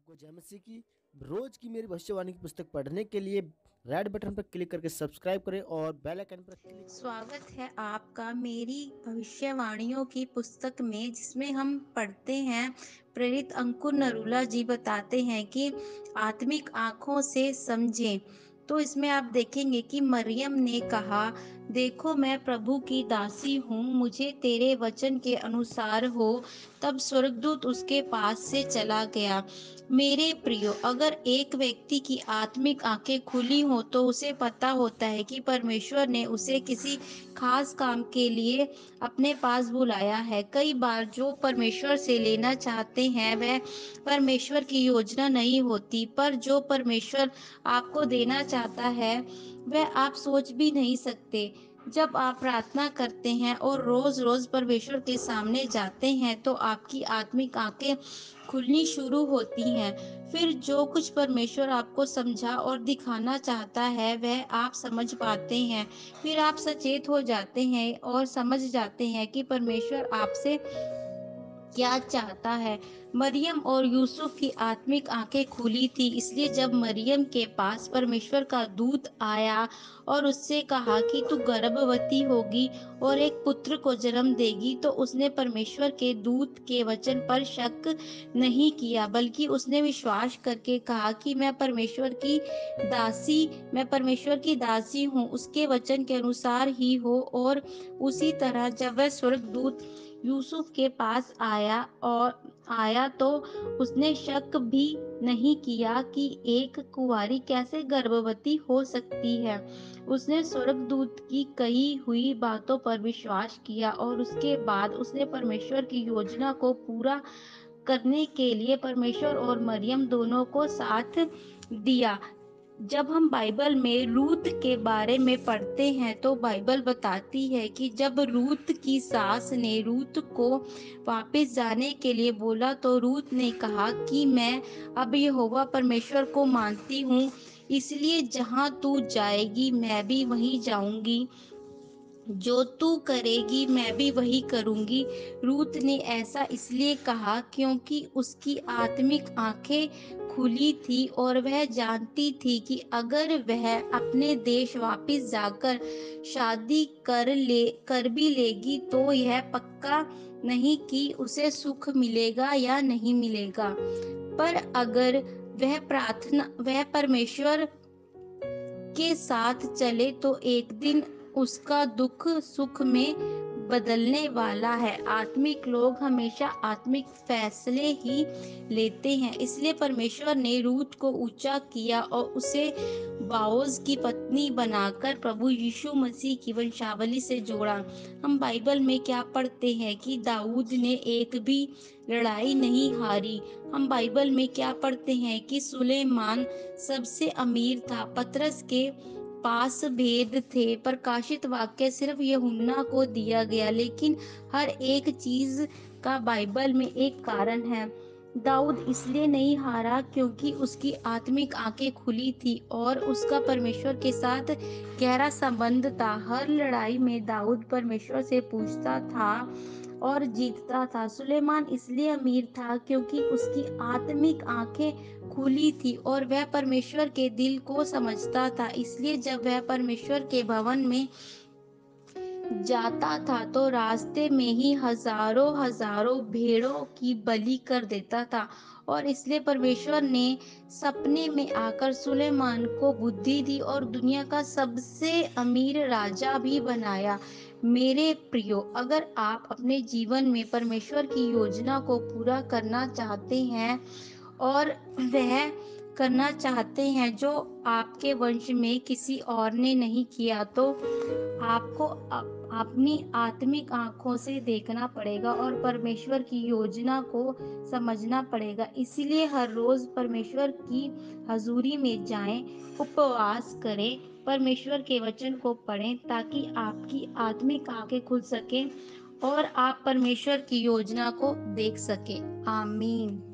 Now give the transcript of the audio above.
आपको जय मसीह की रोज की मेरी भविष्यवाणी की पुस्तक पढ़ने के लिए रेड बटन पर क्लिक करके सब्सक्राइब करें और बेल आइकन पर क्लिक। स्वागत है आपका मेरी भविष्यवाणियों की पुस्तक में, जिसमें हम पढ़ते हैं। प्रेरित अंकुर नरूला जी बताते हैं कि आत्मिक आंखों से समझें। तो इसमें आप देखेंगे कि मरियम ने कहा, देखो मैं प्रभु की दासी हूँ, मुझे तेरे वचन के अनुसार हो। तब स्वर्गदूत उसके पास से चला गया। मेरे प्रियो, अगर एक व्यक्ति की आत्मिक आंखें खुली हो तो उसे पता होता है कि परमेश्वर ने उसे किसी खास काम के लिए अपने पास बुलाया है। कई बार जो परमेश्वर से लेना चाहते हैं वह परमेश्वर की योजना नहीं होती, पर जो परमेश्वर आपको देना चाहता है वह आप सोच भी नहीं सकते। जब आप प्रार्थना करते हैं और रोज रोज परमेश्वर के सामने जाते हैं तो आपकी आत्मिक आंखें खुलनी शुरू होती हैं। फिर जो कुछ परमेश्वर आपको समझा और दिखाना चाहता है वह आप समझ पाते हैं। फिर आप सचेत हो जाते हैं और समझ जाते हैं कि परमेश्वर आपसे क्या चाहता है। मरियम और यूसुफ की आत्मिक आंखें खुली थी, इसलिए जब मरियम के पास परमेश्वर का दूत आया और उससे कहा कि तू गर्भवती होगी और एक पुत्र को जन्म देगी, तो उसने परमेश्वर के दूत के वचन पर शक नहीं किया, बल्कि उसने विश्वास करके कहा कि मैं परमेश्वर की दासी हूँ, उसके वचन के अनुसार ही हो। और उसी तरह जब वह स्वर्गदूत यूसुफ के पास आया तो उसने शक भी नहीं किया कि एक कुंवारी कैसे गर्भवती हो सकती है। उसने स्वर्गदूत की कही हुई बातों पर विश्वास किया और उसके बाद उसने परमेश्वर की योजना को पूरा करने के लिए परमेश्वर और मरियम दोनों को साथ दिया। जब हम बाइबल में रूत के बारे में पढ़ते हैं तो बाइबल बताती है कि जब रूत की सास ने रूत को वापस जाने के लिए बोला तो रूत ने कहा कि मैं अब यहोवा परमेश्वर को मानती हूँ, इसलिए जहाँ तू जाएगी मैं भी वहीं जाऊंगी, जो तू करेगी मैं भी वही करूंगी। रूत ने ऐसा इसलिए कहा क्योंकि उसकी आत्मिक आंखें खुली थी और वह जानती थी कि अगर वह अपने देश वापस जाकर शादी कर भी लेगी तो यह पक्का नहीं कि उसे सुख मिलेगा या नहीं मिलेगा। पर अगर वह परमेश्वर के साथ चले तो एक दिन उसका दुख सुख में बदलने वाला है। आत्मिक लोग हमेशा आत्मिक फैसले ही लेते हैं, इसलिए परमेश्वर ने रूत को ऊंचा किया और उसे बाओज की पत्नी बनाकर प्रभु यीशु मसीह की वंशावली से जोड़ा। हम बाइबल में क्या पढ़ते हैं कि दाऊद ने एक भी लड़ाई नहीं हारी। हम बाइबल में क्या पढ़ते हैं कि सुलेमान सबसे अमीर था। पतरस के पास भेद थे, प्रकाशित वाक्य सिर्फ यूहन्ना को दिया गया, लेकिन हर एक चीज का बाइबल में एक कारण है। दाऊद इसलिए नहीं हारा क्योंकि उसकी आत्मिक आंखें खुली थी और उसका परमेश्वर के साथ गहरा संबंध था। हर लड़ाई में दाऊद परमेश्वर से पूछता था और जीतता था। सुलेमान इसलिए अमीर था क्योंकि उसकी आत्मिक आंखें खुली थी और वह परमेश्वर के दिल को समझता था, इसलिए जब वह परमेश्वर के भवन में जाता था तो रास्ते में ही हजारों हजारों भेड़ों की बलि कर देता था। और इसलिए परमेश्वर ने सपने में आकर सुलेमान को बुद्धि दी और दुनिया का सबसे अमीर राजा भी बनाया। मेरे प्रियो, अगर आप अपने जीवन में परमेश्वर की योजना को पूरा करना चाहते हैं और वह करना चाहते हैं जो आपके वंश में किसी और ने नहीं किया, तो आपको अपनी आत्मिक आंखों से देखना पड़ेगा और परमेश्वर की योजना को समझना पड़ेगा। इसीलिए हर रोज परमेश्वर की हजूरी में जाएं, उपवास करें, परमेश्वर के वचन को पढ़ें ताकि आपकी आत्मिक आंखें खुल सकें और आप परमेश्वर की योजना को देख सकें। आमीन।